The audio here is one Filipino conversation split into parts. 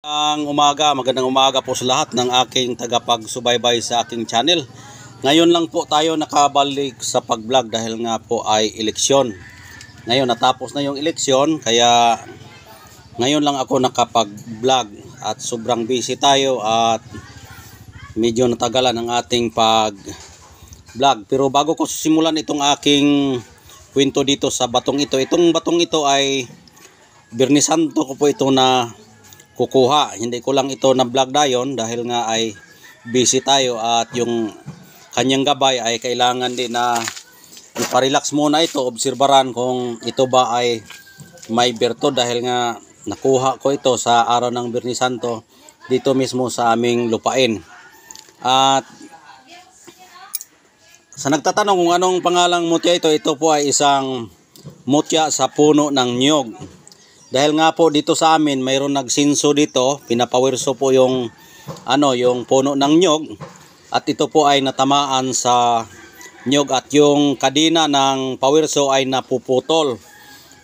Magandang umaga po sa lahat ng aking tagapagsubaybay sa aking channel. Ngayon lang po tayo nakabalik sa pag-vlog dahil nga po ay eleksyon. Ngayon natapos na yung eleksyon kaya ngayon lang ako nakapag-vlog at sobrang busy tayo at medyo natagalan ang ating pag-vlog. Pero bago ko simulan itong aking kwento dito sa batong ito, itong batong ito ay Birnis Santo ko po ito na kukuha. Hindi ko lang ito na vlog dayon dahil nga ay busy tayo at yung kanyang gabay ay kailangan din na iparelax muna ito, obserbaran kung ito ba ay may berto dahil nga nakuha ko ito sa araw ng Birnis Santo dito mismo sa aming lupain. At sa nagtatanong kung anong pangalang mutya ito, ito po ay isang mutya sa puno ng niyog. Dahil nga po dito sa amin mayroon nagsinso dito, pinapawirso po yung yung puno ng niyog at ito po ay natamaan sa niyog at yung kadina ng pawirso ay napuputol.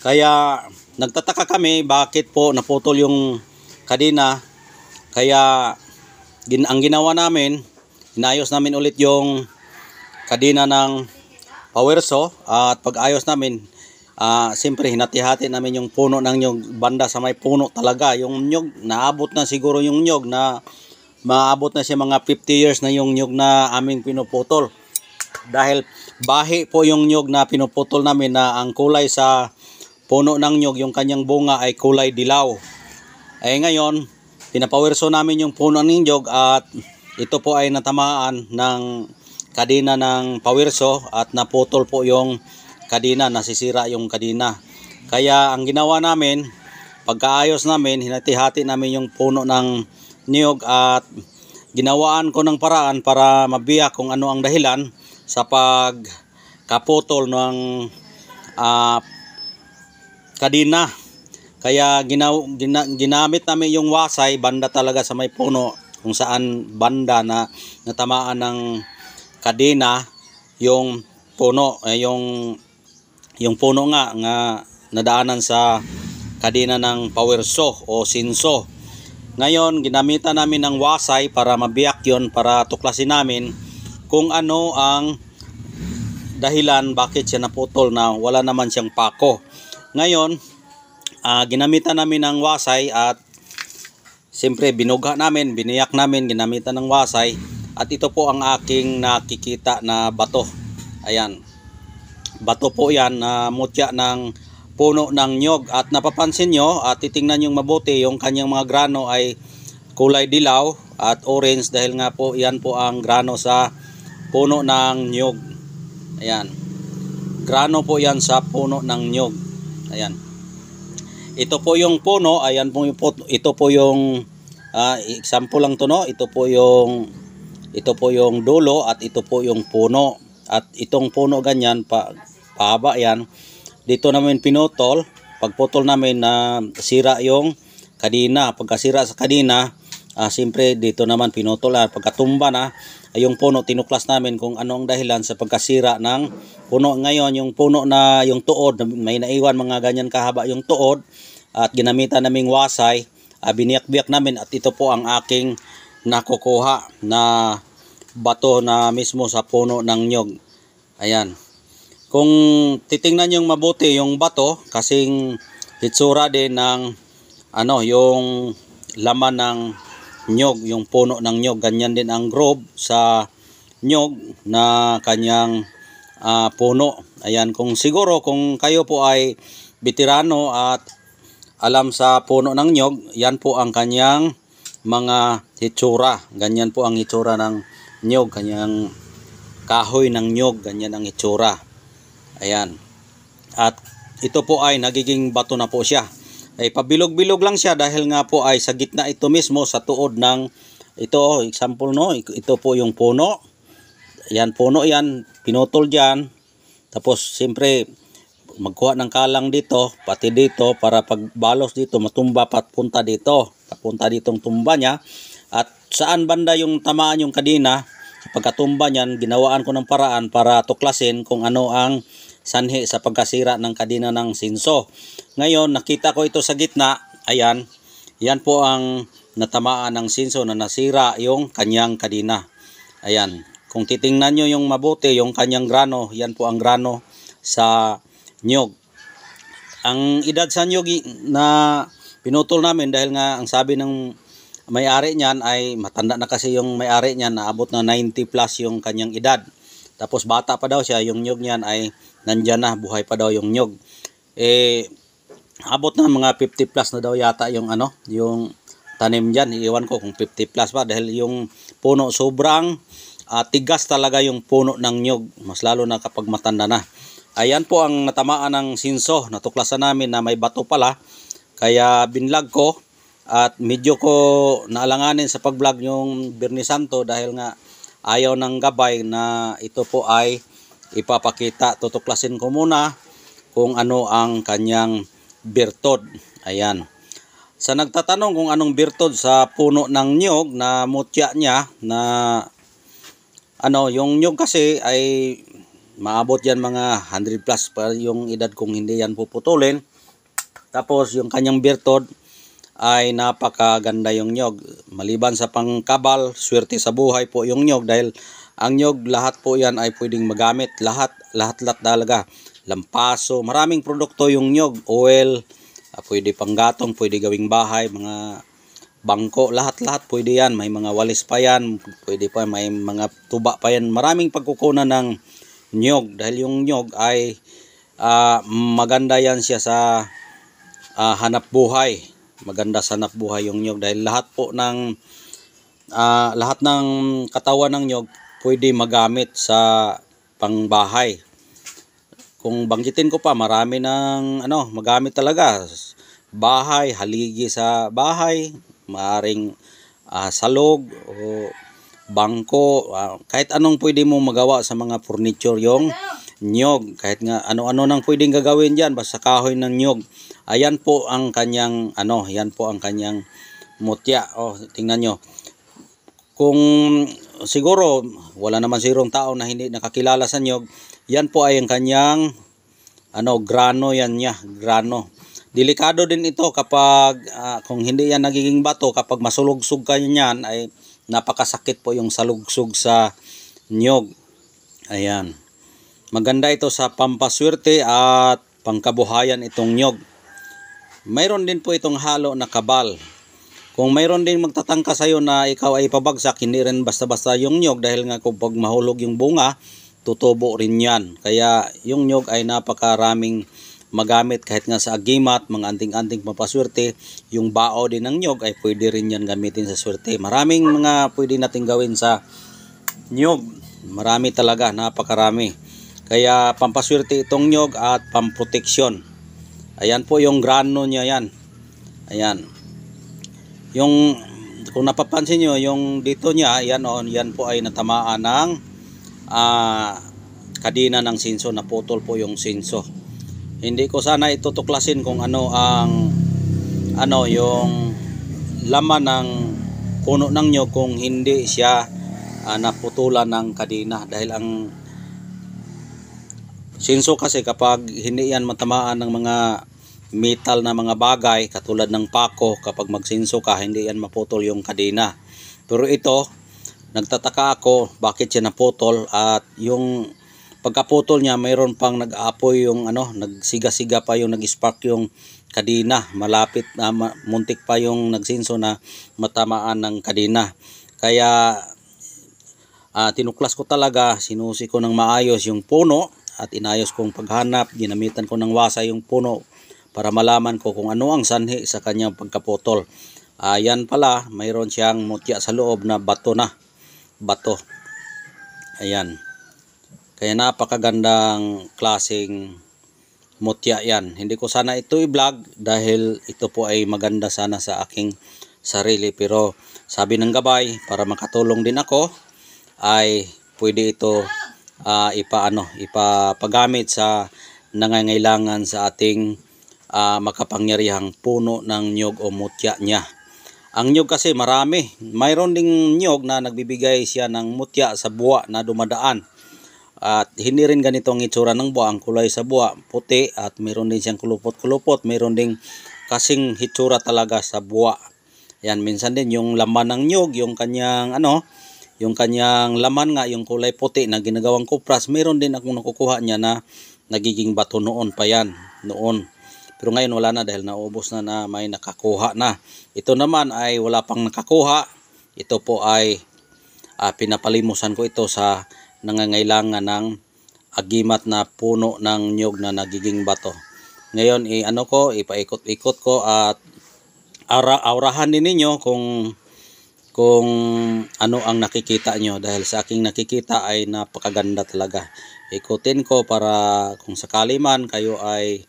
Kaya nagtataka kami bakit po naputol yung kadina. Kaya ang ginawa namin, inayos namin ulit yung kadina ng pawirso at pag-ayos namin, siyempre hinati-hati namin yung puno ng nyog banda sa may puno talaga. Yung nyog, naabot na siguro yung nyog na maabot na siya mga 50 years na yung nyog na aming pinuputol. Dahil bahi po yung nyog na pinuputol namin na ang kulay sa puno ng nyog, yung kanyang bunga ay kulay dilaw. Ay ngayon, pinapawirso namin yung puno ng nyog at ito po ay natamaan ng kadina ng pawirso at naputol po yung kadina, nasisira yung kadina. Kaya ang ginawa namin, pagkaayos namin, hinati-hati namin yung puno ng niyog at ginawaan ko ng paraan para mabiyak kung ano ang dahilan sa pagkaputol ng kadina. Kaya ginamit namin yung wasay banda talaga sa may puno kung saan banda na natamaan ng kadina yung puno, yung puno nga nadaanan sa kadina ng pawirso o sinso. Ngayon ginamitan namin ng wasay para mabiyak yon, para tuklasin namin kung ano ang dahilan bakit siya naputol na wala naman siyang pako. Ngayon ginamitan namin ng wasay at siyempre binugha namin, biniyak namin, ginamitan ng wasay. At ito po ang aking nakikita na bato. Ayan. Bato po yan na mutya ng puno ng nyog. At napapansin nyo at titingnan nyo mabuti, yung kanyang mga grano ay kulay dilaw at orange dahil nga po yan po ang grano sa puno ng nyog. Ayan. Grano po yan sa puno ng nyog. Ayan. Ito po yung puno. Ayan po yung puno. Ito po yung example lang to, no? Ito po yung dulo at ito po yung puno. At itong puno ganyan, pahaba yan. Dito namin pinutol. Pagputol namin na sira yung kadina. Pagkasira sa kadina, siyempre dito naman pinutol. Pagkatumba na, yung puno, tinuklas namin kung ano ang dahilan sa pagkasira ng puno. Ngayon, yung puno na yung tuod, may naiwan mga ganyan kahaba yung tuod. At ginamitan naming wasay, biniyak-biyak namin at ito po ang aking nakukuha na bato na mismo sa puno ng nyog. Ayan. Kung titingnan yung mabuti yung bato, kasing hitsura din ng yung laman ng nyog, yung puno ng nyog. Ganyan din ang grove sa nyog na kanyang puno. Ayan, kung kayo po ay veterano at alam sa puno ng nyog, yan po ang kanyang mga hitsura. Ganyan po ang hitsura ng nyog, kanyang kahoy ng nyog, ganyan ang hitsura. Ayan. At ito po ay nagiging bato na po siya. Ay pabilog-bilog lang siya dahil nga po ay sa gitna ito mismo sa tuod ng ito, example, no, ito po yung puno. Ayan, puno yan, pinutol diyan. Tapos siyempre magkuha ng kalang dito, pati dito para pagbalos dito matumba papunta dito. Papunta ditong tumba niya. At saan banda yung tamaan yung kadina, sa pagkatumba niyan, ginawaan ko ng paraan para tuklasin kung ano ang sanhi sa pagkasira ng kadina ng sinso. Ngayon, nakita ko ito sa gitna. Ayan, yan po ang natamaan ng sinso na nasira yung kanyang kadina. Ayan. Kung titingnan nyo yung mabuti, yung kanyang grano, yan po ang grano sa nyog. Ang edad sa nyog na pinutol namin dahil nga ang sabi ng may-ari niyan ay matanda na kasi yung may-ari niyan, naabot na 90 plus yung kanyang edad. Tapos bata pa daw siya, yung nyog niyan ay nandyan na, buhay pa daw yung nyog. Abot na mga 50 plus na daw yata yung yung tanim diyan. Iwan ko kung 50 plus pa dahil yung puno sobrang tigas talaga yung puno ng nyog, mas lalo na kapag matanda na. Ayan po ang natamaan ng sinso. Natuklasan namin na may bato pala, kaya binlog ko at medyo ko naalanganin sa pag-vlog yung Birni Santo dahil nga ayaw ng gabay na ito po ay ipapakita. Tutuklasin ko muna kung ano ang kanyang birtod. Ayan. Sa nagtatanong kung anong birtod sa puno ng nyog na mutya niya na yung nyog kasi ay maabot yan mga 100 plus pa yung edad kung hindi yan puputulin. Tapos yung kanyang birtod ay napakaganda yung nyog. Maliban sa pangkabal, swerte sa buhay po yung nyog dahil ang nyog lahat po yan ay pwedeng magamit. Lahat talaga. Lampaso, maraming produkto yung nyog. Oil, pwede panggatong, pwede gawing bahay, mga bangko, lahat pwede yan. May mga walis pa yan, pwede pa, may mga tuba pa yan. Maraming pagkukunan ng nyog dahil yung nyog ay maganda yan siya sa hanap buhay. Maganda sa hanap buhay yung nyog dahil lahat ng katawan ng nyog pwede magamit sa pangbahay. Kung banggitin ko pa, marami ng magamit talaga. Bahay, haligi sa bahay, maaring salog o bangko, kahit anong pwede mo magawa sa mga furniture yung nyog. Kahit nga ano-ano nang pwedeng gagawin diyan basta kahoy ng nyog. Ayan po ang kanyang yan po ang kanyang mutya. Tingnan nyo. Kung siguro wala naman sirong tao na hindi nakakilala sa nyog, yan po ay ang kanyang grano yan niya, grano. Delikado din ito kapag kung hindi yan nagiging bato, kapag masulugsog ka niyan ay napakasakit po yung salugsog sa nyog. Ayan. Maganda ito sa pampaswerte at pangkabuhayan itong nyog. Mayroon din po itong halo na kabal. Kung mayroon din magtatangka sa iyo na ikaw ay pabagsak, hindi rin basta-basta yung nyog dahil nga kung pag mahulog yung bunga, tutubo rin yan. Kaya yung nyog ay napakaraming magamit kahit nga sa agimat, mga anting-anting papaswerte. Yung bao din ng nyog ay pwede rin yan gamitin sa swerte. Maraming mga pwede natin gawin sa nyog. Marami talaga, napakarami. Kaya pampaswerte itong nyog at pamproteksyon. Ayan po yung grano niya yan. Ayan. Yung kung napapansin nyo, yung dito niya, yan po ay natamaan ng kadina ng sinso, naputol po yung sinso. Hindi ko sana itutuklasin kung ano ang yung laman ng puno ng nyog kung hindi siya naputulan ng kadina. Dahil ang sinso kasi kapag hindi yan matamaan ng mga metal na mga bagay katulad ng pako, kapag magsinso ka hindi yan maputol yung kadina. Pero ito, nagtataka ako bakit siya naputol, at yung pagkaputol niya mayroon pang nag-aapoy yung nagsiga-siga pa yung nag-spark yung kadina. Malapit na muntik pa yung nagsinso na matamaan ng kadina. Kaya tinuklas ko talaga, sinusi ko ng maayos yung puno at inayos kong paghanap, ginamitan ko ng wasa yung puno para malaman ko kung ano ang sanhi sa kanyang pagkaputol. Yan pala, mayroon siyang mutya sa loob na bato na. Bato. Ayan. Kaya napakagandang klaseng mutya yan. Hindi ko sana ito i-vlog dahil ito po ay maganda sana sa aking sarili. Pero sabi ng gabay, para makatulong din ako, ay pwede ito ipapagamit sa nangangailangan sa ating makapangyarihang puno ng nyog o mutya niya. Ang nyog kasi marami. Mayroon ding nyog na nagbibigay siya ng mutya sa buwa na dumadaan. At hindi rin ganito ang itsura ng buwa. Ang kulay sa buwa puti at mayroon din siyang kulupot-kulupot. Mayroon ding kasing hitsura talaga sa buwa. Yan, minsan din yung laman ng nyug, yung kanyang ano, yung kanyang laman nga, yung kulay puti na ginagawang kupras, meron din akong nakukuha niya na nagiging bato noon pa yan, noon. Pero ngayon wala na dahil naubos na may nakakuha na. Ito naman ay wala pang nakakuha. Ito po ay pinapalimusan ko ito sa nangangailangan ng agimat na puno ng nyug na nagiging bato. Ngayon ipaikot-ikot ko at aurahan din ninyo kung ano ang nakikita nyo, dahil sa aking nakikita ay napakaganda talaga. Ikutin ko para kung sakali man kayo ay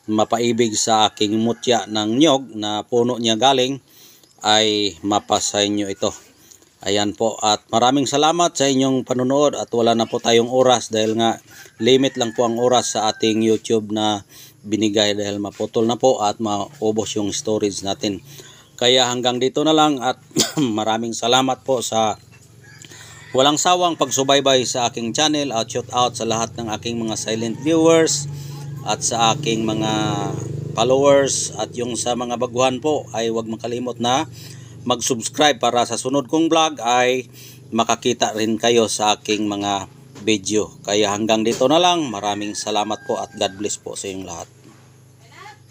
mapaibig sa aking mutya ng nyog na puno niya galing, ay mapasay nyo ito. Ayan po, at maraming salamat sa inyong panunood, at wala na po tayong oras dahil nga limit lang po ang oras sa ating YouTube na binigay dahil maputol na po at maubos yung storage natin. Kaya hanggang dito na lang, at maraming salamat po sa walang sawang pagsubaybay sa aking channel, at shout out sa lahat ng aking mga silent viewers at sa aking mga followers, at yung sa mga baguhan po ay huwag makalimot na mag-subscribe para sa sunod kong vlog ay makakita rin kayo sa aking mga video. Kaya hanggang dito na lang, maraming salamat po at God bless po sa inyong lahat.